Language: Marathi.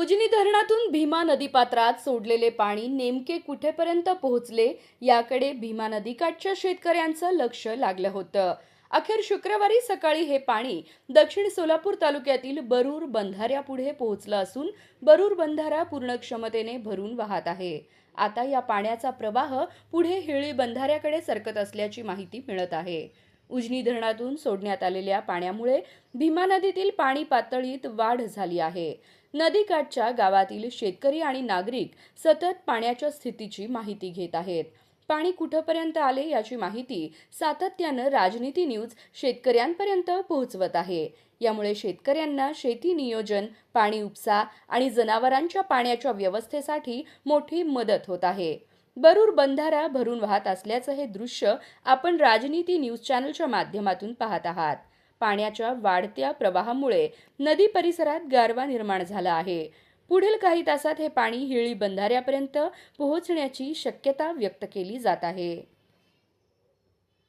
उजनी धरणातून भीमा नदीपात्रात सोडलेले पाणी नेमके कुठेपर्यंत पोहोचले याकडे भीमा नदीकाठच्या शेतकऱ्यांचं लक्ष लागलं होतं. अखेर शुक्रवारी सकाळी हे पाणी दक्षिण सोलापूर तालुक्यातील बरूर बंधाऱ्यापुढे पोहोचलं असून बरूर बंधारा पूर्ण क्षमतेने भरून वाहत आहे. आता या पाण्याचा प्रवाह पुढे हिळी बंधाऱ्याकडे सरकत असल्याची माहिती मिळत आहे. उजनी धरणातून सोडण्यात आलेल्या पाण्यामुळे भीमा नदीतील पाणी पातळीत वाढ झाली आहे. नदीकाठच्या गावातील शेतकरी आणि नागरिक सतत पाण्याच्या स्थितीची माहिती घेत आहेत. पाणी कुठपर्यंत आले याची माहिती सातत्यानं राजनीती न्यूज शेतकऱ्यांपर्यंत पोहोचवत आहे. यामुळे शेतकऱ्यांना शेती नियोजन, पाणी उपसा आणि जनावरांच्या पाण्याच्या व्यवस्थेसाठी मोठी मदत होत आहे. बरूर बंधारा भरून वाहत असल्याचं हे दृश्य आपण राजनीती न्यूज चॅनलच्या माध्यमातून पाहत आहात. पाण्याच्या वाढत्या प्रवाहामुळे नदी परिसरात गारवा निर्माण झाला आहे. पुढील काही तासात हे पाणी हिळी बंधाऱ्यापर्यंत पोहोचण्याची शक्यता व्यक्त केली जात आहे.